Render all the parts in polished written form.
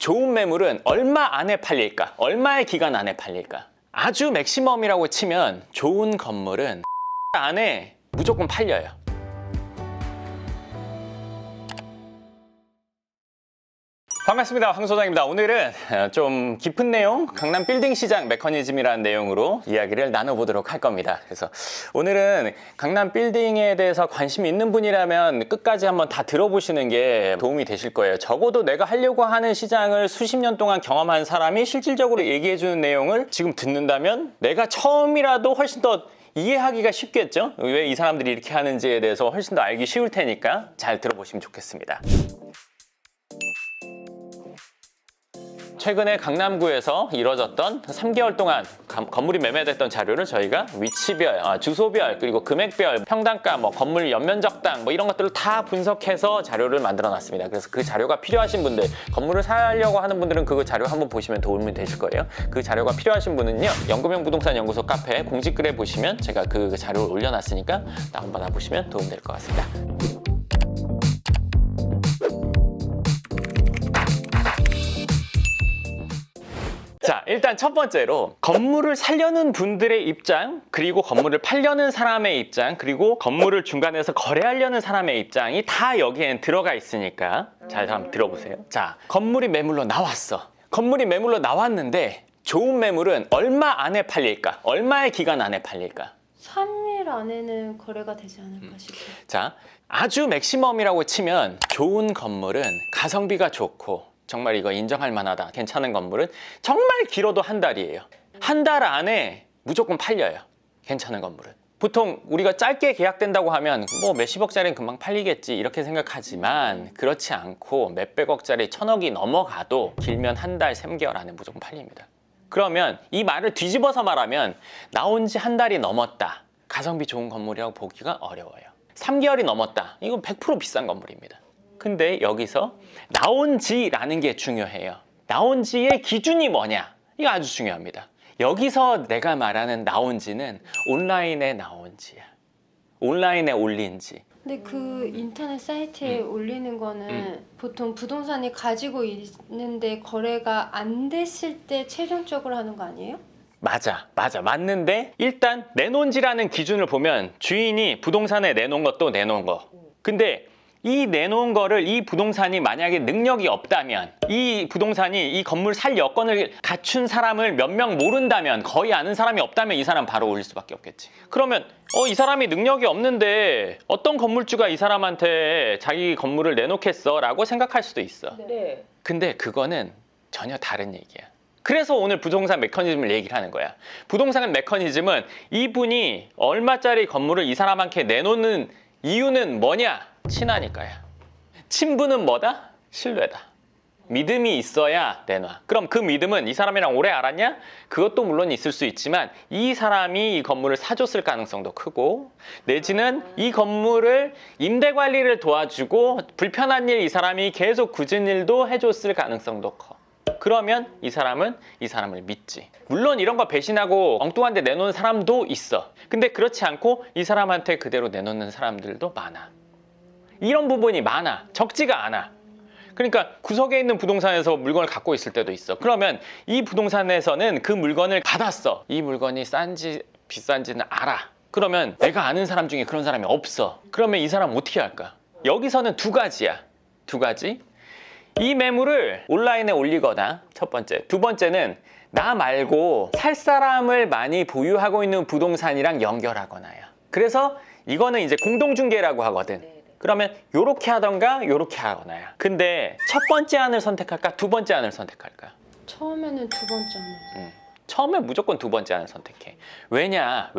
좋은 매물은 얼마 안에 팔릴까? 얼마의 기간 안에 팔릴까? 아주 맥시멈이라고 치면 좋은 건물은 안에 무조건 팔려요. 반갑습니다. 황 소장입니다. 오늘은 좀 깊은 내용, 강남 빌딩 시장 메커니즘이라는 내용으로 이야기를 나눠보도록 할 겁니다. 그래서 오늘은 강남 빌딩에 대해서 관심이 있는 분이라면 끝까지 한번 다 들어보시는 게 도움이 되실 거예요. 적어도 내가 하려고 하는 시장을 수십 년 동안 경험한 사람이 실질적으로 얘기해주는 내용을 지금 듣는다면 내가 처음이라도 훨씬 더 이해하기가 쉽겠죠? 왜 이 사람들이 이렇게 하는지에 대해서 훨씬 더 알기 쉬울 테니까 잘 들어보시면 좋겠습니다. 최근에 강남구에서 이뤄졌던 3개월 동안 건물이 매매됐던 자료를 저희가 위치별, 주소별, 그리고 금액별, 평당가, 건물 연면적당 이런 것들을 다 분석해서 자료를 만들어 놨습니다. 그래서 그 자료가 필요하신 분들, 건물을 사려고 하는 분들은 그 자료 한번 보시면 도움이 되실 거예요. 그 자료가 필요하신 분은요, 연금형 부동산 연구소 카페 공지글에 보시면 제가 그 자료를 올려놨으니까 다운받아 보시면 도움 될 것 같습니다. 자, 일단 첫 번째로 건물을 사려는 분들의 입장, 그리고 건물을 팔려는 사람의 입장, 그리고 건물을 중간에서 거래하려는 사람의 입장이 다 여기엔 들어가 있으니까 잘 한번 들어보세요. 자, 건물이 매물로 나왔어. 건물이 매물로 나왔는데 좋은 매물은 얼마 안에 팔릴까? 얼마의 기간 안에 팔릴까? 3일 안에는 거래가 되지 않을까 싶어요. 자, 아주 맥시멈이라고 치면 좋은 건물은 가성비가 좋고 정말 이거 인정할 만하다, 괜찮은 건물은 정말 길어도 한 달이에요. 한 달 안에 무조건 팔려요. 괜찮은 건물은. 보통 우리가 짧게 계약된다고 하면 몇십억짜리는 금방 팔리겠지 이렇게 생각하지만 그렇지 않고 몇백억짜리 1000억이 넘어가도 길면 한 달, 3개월 안에 무조건 팔립니다. 그러면 이 말을 뒤집어서 말하면 나온 지 한 달이 넘었다. 가성비 좋은 건물이라고 보기가 어려워요. 3개월이 넘었다. 이건 100% 비싼 건물입니다. 근데 여기서 나온 지라는 게 중요해요. 나온 지의 기준이 뭐냐? 이거 아주 중요합니다. 여기서 내가 말하는 나온 지는 온라인에 나온 지야. 온라인에 올린 지. 근데 그 인터넷 사이트에 올리는 거는 보통 부동산이 가지고 있는데 거래가 안 됐을 때 최종적으로 하는 거 아니에요? 맞아. 맞는데 일단 내놓은 지라는 기준을 보면 주인이 부동산에 내놓은 것도 내놓은 거. 근데 이 내놓은 거를 이 부동산이 만약에 능력이 없다면, 이 부동산이 이 건물 살 여건을 갖춘 사람을 몇 명 모른다면, 거의 아는 사람이 없다면 이 사람 바로 올릴 수밖에 없겠지. 그러면 이 사람이 능력이 없는데 어떤 건물주가 이 사람한테 자기 건물을 내놓겠어? 라고 생각할 수도 있어. 네. 근데 그거는 전혀 다른 얘기야. 그래서 오늘 부동산 메커니즘을 얘기를 하는 거야. 부동산 메커니즘은 이분이 얼마짜리 건물을 이 사람한테 내놓는 이유는 뭐냐? 친하니까요. 친분은 뭐다? 신뢰다. 믿음이 있어야 내놔. 그럼 그 믿음은 이 사람이랑 오래 알았냐? 그것도 물론 있을 수 있지만 이 사람이 이 건물을 사줬을 가능성도 크고, 내지는 이 건물을 임대 관리를 도와주고 불편한 일 이 사람이 계속 굳은 일도 해줬을 가능성도 커. 그러면 이 사람은 이 사람을 믿지. 물론 이런 거 배신하고 엉뚱한 데 내놓는 사람도 있어. 근데 그렇지 않고 이 사람한테 그대로 내놓는 사람들도 많아. 이런 부분이 많아. 적지가 않아. 그러니까 구석에 있는 부동산에서 물건을 갖고 있을 때도 있어. 그러면 이 부동산에서는 그 물건을 받았어. 이 물건이 싼지 비싼지는 알아. 그러면 내가 아는 사람 중에 그런 사람이 없어. 그러면 이 사람 어떻게 할까? 여기서는 두 가지야. 두 가지. 이 매물을 온라인에 올리거나, 첫 번째. 두 번째는 나 말고 살 사람을 많이 보유하고 있는 부동산이랑 연결하거나요. 그래서 이거는 이제 공동중개라고 하거든. 그러면 요렇게 하던가 요렇게 하거나요. 근데 첫 번째 안을 선택할까? 두 번째 안을 선택할까? 처음에는 두 번째 안을. 처음에 무조건 두 번째 안을 선택해. 왜냐?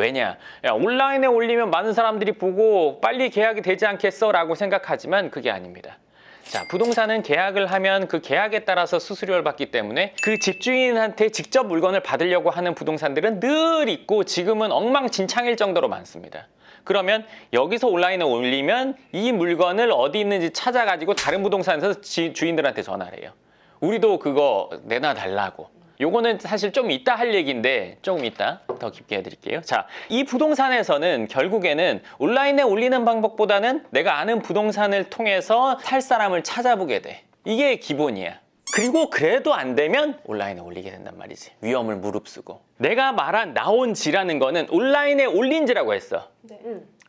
야, 온라인에 올리면 많은 사람들이 보고 빨리 계약이 되지 않겠어? 라고 생각하지만 그게 아닙니다. 자, 부동산은 계약을 하면 그 계약에 따라서 수수료를 받기 때문에 그 집주인한테 직접 물건을 받으려고 하는 부동산들은 늘 있고 지금은 엉망진창일 정도로 많습니다. 그러면 여기서 온라인에 올리면 이 물건을 어디 있는지 찾아가지고 다른 부동산에서 주인들한테 전화를 해요. 우리도 그거 내놔달라고. 요거는 사실 좀 이따 할 얘기인데 조금 이따 더 깊게 해드릴게요. 자, 이 부동산에서는 결국에는 온라인에 올리는 방법보다는 내가 아는 부동산을 통해서 살 사람을 찾아보게 돼. 이게 기본이야. 그리고 그래도 안 되면 온라인에 올리게 된단 말이지. 위험을 무릅쓰고. 내가 말한 나온지라는 거는 온라인에 올린지라고 했어. 네.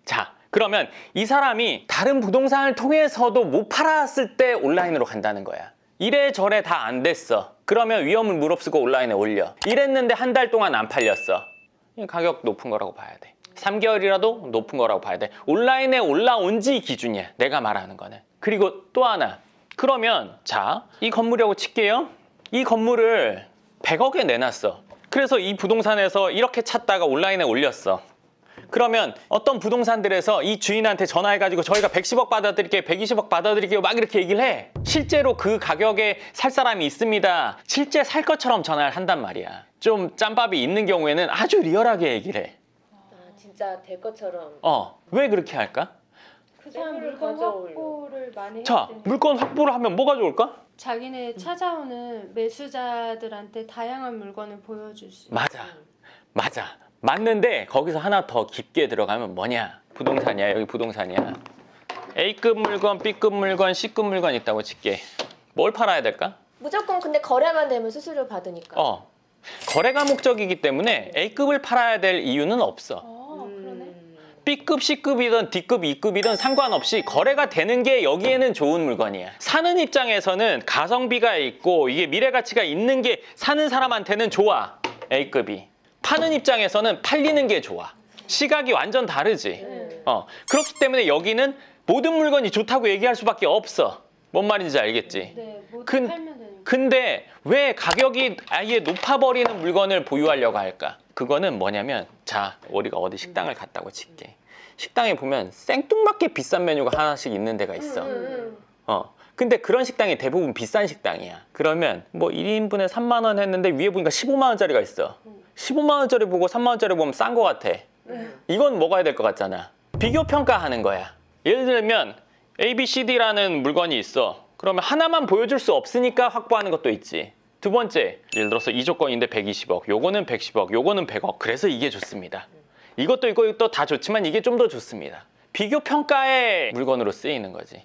자, 그러면 이 사람이 다른 부동산을 통해서도 못 팔았을 때 온라인으로 간다는 거야. 이래저래 다 안 됐어. 그러면 위험을 무릅쓰고 온라인에 올려. 이랬는데 한 달 동안 안 팔렸어. 가격 높은 거라고 봐야 돼. 3개월이라도 높은 거라고 봐야 돼. 온라인에 올라온 지 기준이야. 내가 말하는 거는. 그리고 또 하나. 그러면 자, 이 건물이라고 칠게요. 이 건물을 100억에 내놨어. 그래서 이 부동산에서 이렇게 찾다가 온라인에 올렸어. 그러면 어떤 부동산들에서 이 주인한테 전화해가지고 저희가 110억 받아드릴게요, 120억 받아드릴게요 막 이렇게 얘기를 해. 실제로 그 가격에 살 사람이 있습니다. 실제 살 것처럼 전화를 한단 말이야. 좀 짬밥이 있는 경우에는 아주 리얼하게 얘기를 해. 진짜 될 것처럼. 왜 그렇게 할까? 그 사람 매물을 물건 가져오려고. 확보를 많이 해야 자, 되는데 물건 확보를 하면 뭐가 좋을까? 자기네 찾아오는 매수자들한테 다양한 물건을 보여줄 수 있어요. 맞아. 맞는데 거기서 하나 더 깊게 들어가면 뭐냐? 부동산이야. 여기 부동산이야. A급 물건, B급 물건, C급 물건 있다고 칠게. 뭘 팔아야 될까? 무조건 근데 거래만 되면 수수료 받으니까. 거래가 목적이기 때문에 A급을 팔아야 될 이유는 없어. 그러네. B급, C급이든 D급, E급이든 상관없이 거래가 되는 게 여기에는 좋은 물건이야. 사는 입장에서는 가성비가 있고 이게 미래 가치가 있는 게 사는 사람한테는 좋아. A급이. 파는 입장에서는 팔리는 게 좋아. 시각이 완전 다르지. 그렇기 때문에 여기는 모든 물건이 좋다고 얘기할 수밖에 없어. 뭔 말인지 알겠지? 네, 뭐 근- 팔면 되니까. 근데 왜 가격이 아예 높아버리는 물건을 보유하려고 할까? 그거는 뭐냐면 자, 우리가 어디 식당을 갔다고 칠게. 식당에 보면 생뚱맞게 비싼 메뉴가 하나씩 있는 데가 있어. 근데 그런 식당이 대부분 비싼 식당이야. 그러면 뭐 1인분에 3만 원 했는데 위에 보니까 15만 원짜리가 있어. 15만 원짜리 보고 3만 원짜리 보면 싼 거 같아. 이건 먹어야 될 것 같잖아. 비교 평가하는 거야. 예를 들면 A, B, C, D라는 물건이 있어. 그러면 하나만 보여줄 수 없으니까 확보하는 것도 있지. 두 번째, 예를 들어서 이 조건인데 120억, 요거는 110억, 요거는 100억. 그래서 이게 좋습니다. 이것도 이것도 다 좋지만 이게 좀 더 좋습니다. 비교 평가의 물건으로 쓰이는 거지.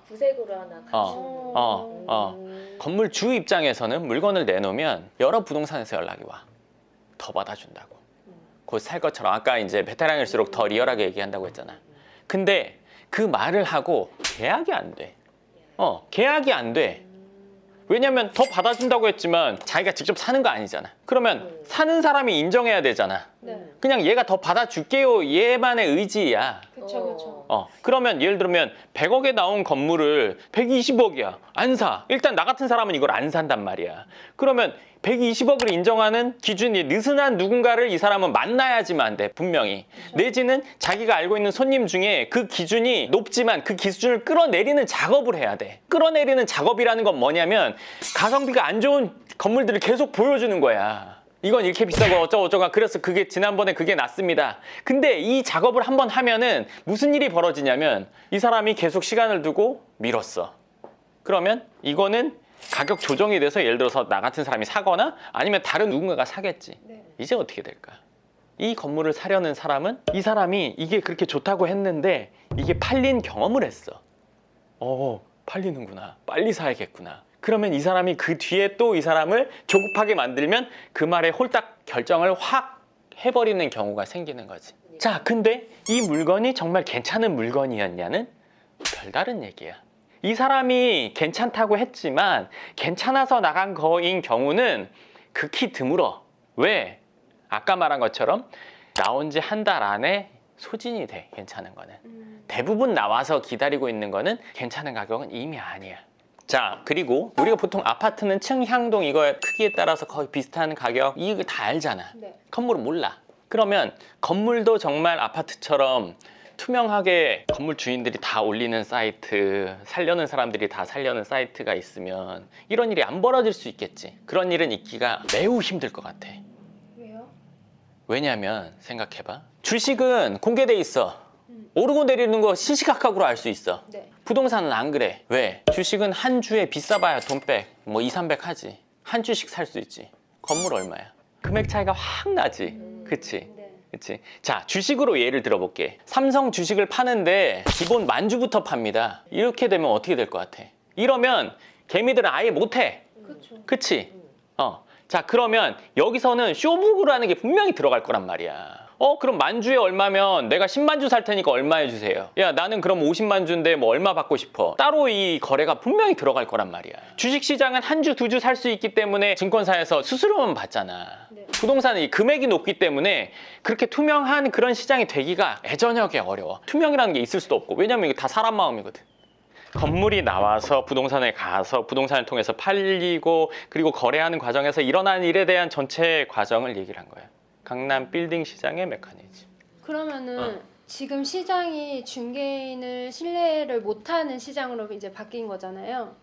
구색으로 하나 같이. 건물 주 입장에서는 물건을 내놓으면 여러 부동산에서 연락이 와. 더 받아준다고. 곧 살 것처럼. 아까 이제 베테랑일수록 더 리얼하게 얘기한다고 했잖아. 근데 그 말을 하고 계약이 안 돼. 계약이 안 돼. 왜냐면 더 받아준다고 했지만 자기가 직접 사는 거 아니잖아. 그러면 사는 사람이 인정해야 되잖아. 네. 그냥 얘가 더 받아줄게요. 얘만의 의지야. 그쵸. 그러면 예를 들면 100억에 나온 건물을 120억이야. 안 사. 일단 나 같은 사람은 이걸 안 산단 말이야. 그러면 120억을 인정하는 기준이 느슨한 누군가를 이 사람은 만나야지만 돼. 분명히. 내지는 자기가 알고 있는 손님 중에 그 기준이 높지만 그 기준을 끌어내리는 작업을 해야 돼. 끌어내리는 작업이라는 건 뭐냐면 가성비가 안 좋은 건물들을 계속 보여주는 거야. 이건 이렇게 비싸고 어쩌고저쩌고. 그래서 그게 지난번에 그게 낫습니다. 근데 이 작업을 한번 하면은 무슨 일이 벌어지냐면 이 사람이 계속 시간을 두고 미뤘어. 그러면 이거는 가격 조정이 돼서 예를 들어서 나 같은 사람이 사거나 아니면 다른 누군가가 사겠지. 네. 이제 어떻게 될까? 이 건물을 사려는 사람은 이 사람이 이게 그렇게 좋다고 했는데 이게 팔린 경험을 했어. 팔리는구나. 빨리 사야겠구나. 그러면 이 사람이 그 뒤에 또 이 사람을 조급하게 만들면 그 말에 홀딱 결정을 확 해버리는 경우가 생기는 거지. 자, 근데 이 물건이 정말 괜찮은 물건이었냐는 별다른 얘기야. 이 사람이 괜찮다고 했지만 괜찮아서 나간 거인 경우는 극히 드물어. 왜? 아까 말한 것처럼 나온 지 한 달 안에 소진이 돼. 괜찮은 거는. 대부분 나와서 기다리고 있는 거는 괜찮은 가격은 이미 아니야. 자, 그리고 우리가 보통 아파트는 층, 향동 이거 크기에 따라서 거의 비슷한 가격 이거 다 알잖아. 네. 건물은 몰라. 그러면 건물도 정말 아파트처럼 투명하게 건물 주인들이 다 올리는 사이트, 살려는 사람들이 다 살려는 사이트가 있으면 이런 일이 안 벌어질 수 있겠지. 그런 일은 있기가 매우 힘들 것 같아. 왜요? 왜냐면 생각해봐. 주식은 공개돼 있어. 오르고 내리는 거 시시각각으로 알 수 있어. 네. 부동산은 안 그래. 왜? 주식은 한 주에 비싸봐야 돈백 뭐 2, 300 하지. 한 주씩 살 수 있지. 건물 얼마야? 금액 차이가 확 나지. 그치? 네. 그치? 자, 주식으로 예를 들어볼게. 삼성 주식을 파는데 기본 10,000주부터 팝니다. 이렇게 되면 어떻게 될 것 같아? 이러면 개미들은 아예 못해. 그렇죠. 그치? 자, 그러면 여기서는 쇼부구라는 게 분명히 들어갈 거란 말이야. 그럼 만주에 얼마면 내가 10만 주 살 테니까 얼마 해주세요. 야, 나는 그럼 50만 주인데 뭐 얼마 받고 싶어. 따로 이 거래가 분명히 들어갈 거란 말이야. 주식시장은 한 주, 두 주 살 수 있기 때문에 증권사에서 수수료만 받잖아. 네. 부동산은 이 금액이 높기 때문에 그렇게 투명한 그런 시장이 되기가 애저녁에 어려워. 투명이라는 게 있을 수도 없고. 왜냐면 이거 다 사람 마음이거든. 건물이 나와서 부동산에 가서 부동산을 통해서 팔리고 그리고 거래하는 과정에서 일어난 일에 대한 전체 과정을 얘기를 한 거예요. 강남 빌딩 시장의 메커니즘. 그러면은 지금 시장이 중개인을 신뢰를 못하는 시장으로 이제 바뀐 거잖아요.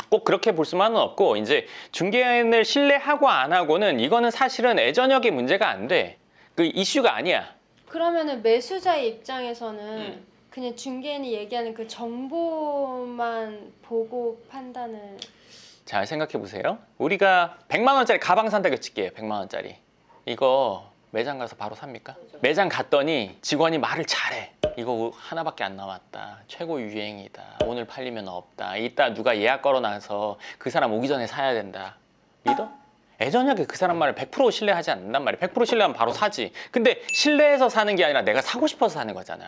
꼭 그렇게 볼 수만은 없고 이제 중개인을 신뢰하고 안 하고는 이거는 사실은 애저녁의 문제가 안 돼. 그 이슈가 아니야. 그러면은 매수자의 입장에서는 그냥 중개인이 얘기하는 그 정보만 보고 판단을. 잘 생각해 보세요. 우리가 100만 원짜리 가방 산다고 칠게요. 100만 원짜리. 이거 매장 가서 바로 삽니까? 매장 갔더니 직원이 말을 잘해. 이거 하나밖에 안 남았다. 최고 유행이다. 오늘 팔리면 없다. 이따 누가 예약 걸어놔서 그 사람 오기 전에 사야 된다. 믿어? 애저녁에 그 사람 말을 100% 신뢰하지 않는단 말이야. 100% 신뢰하면 바로 사지. 근데 신뢰해서 사는 게 아니라 내가 사고 싶어서 사는 거잖아.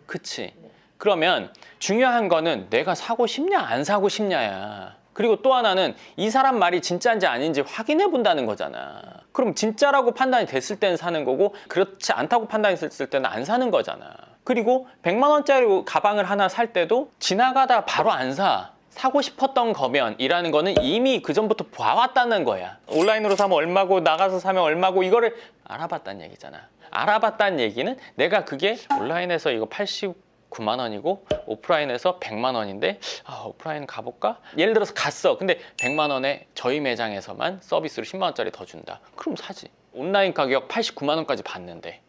그치? 그러면 중요한 거는 내가 사고 싶냐 안 사고 싶냐야. 그리고 또 하나는 이 사람 말이 진짜인지 아닌지 확인해 본다는 거잖아. 그럼 진짜라고 판단이 됐을 때는 사는 거고 그렇지 않다고 판단했을 때는 안 사는 거잖아. 그리고 100만 원짜리 가방을 하나 살 때도 지나가다 바로 안 사. 사고 싶었던 거면 이라는 거는 이미 그전부터 봐왔다는 거야. 온라인으로 사면 얼마고 나가서 사면 얼마고 이거를 알아봤다는 얘기잖아. 알아봤다는 얘기는 내가 그게 온라인에서 이거 89만 원이고 오프라인에서 100만 원인데 오프라인 가볼까? 예를 들어서 갔어. 근데 100만 원에 저희 매장에서만 서비스로 10만 원짜리 더 준다. 그럼 사지. 온라인 가격 89만 원까지 받는데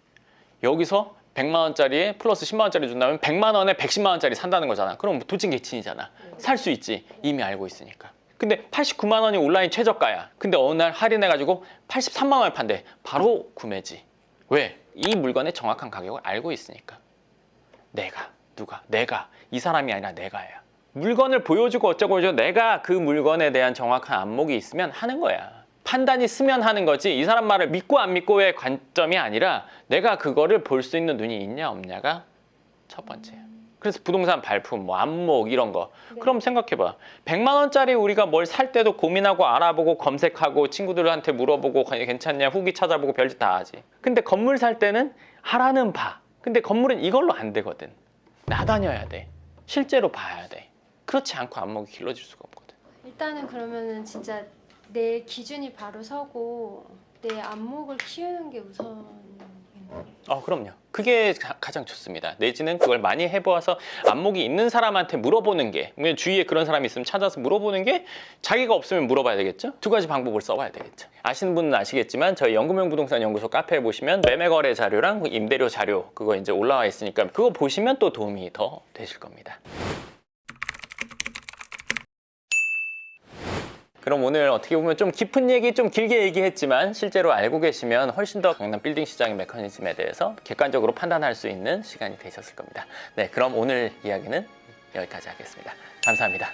여기서 100만 원짜리에 플러스 10만 원짜리 준다면 100만 원에 110만 원짜리 산다는 거잖아. 그럼 도찐개친이잖아. 살 수 있지. 이미 알고 있으니까. 근데 89만 원이 온라인 최저가야. 근데 어느 날 할인해가지고 83만 원을 판대. 바로 구매지. 왜? 이 물건의 정확한 가격을 알고 있으니까. 내가 이 사람이 아니라 내가야. 물건을 보여주고 어쩌고 저쩌고 내가 그 물건에 대한 정확한 안목이 있으면 하는 거야. 판단이 쓰면 하는 거지 이 사람 말을 믿고 안 믿고의 관점이 아니라 내가 그거를 볼 수 있는 눈이 있냐 없냐가 첫 번째야. 그래서 부동산 발품, 뭐 안목 이런 거. 네. 그럼 생각해봐. 100만 원짜리 우리가 뭘 살 때도 고민하고 알아보고 검색하고 친구들한테 물어보고 괜찮냐 후기 찾아보고 별짓 다 하지. 근데 건물 살 때는 하라는 봐. 근데 건물은 이걸로 안 되거든. 나다녀야 돼. 실제로 봐야 돼. 그렇지 않고 안목이 길러질 수가 없거든. 일단은 그러면은 진짜 내 기준이 바로 서고 내 안목을 키우는 게 우선. 그럼요. 그게 가장 좋습니다. 내지는 그걸 많이 해보아서 안목이 있는 사람한테 물어보는 게, 주위에 그런 사람이 있으면 찾아서 물어보는 게, 자기가 없으면 물어봐야 되겠죠. 두 가지 방법을 써봐야 되겠죠. 아시는 분은 아시겠지만 저희 연구명 부동산 연구소 카페에 보시면 매매 거래 자료랑 임대료 자료 그거 이제 올라와 있으니까 그거 보시면 또 도움이 더 되실 겁니다. 그럼 오늘 어떻게 보면 좀 깊은 얘기, 좀 길게 얘기했지만 실제로 알고 계시면 훨씬 더 강남 빌딩 시장의 메커니즘에 대해서 객관적으로 판단할 수 있는 시간이 되셨을 겁니다. 네, 그럼 오늘 이야기는 여기까지 하겠습니다. 감사합니다.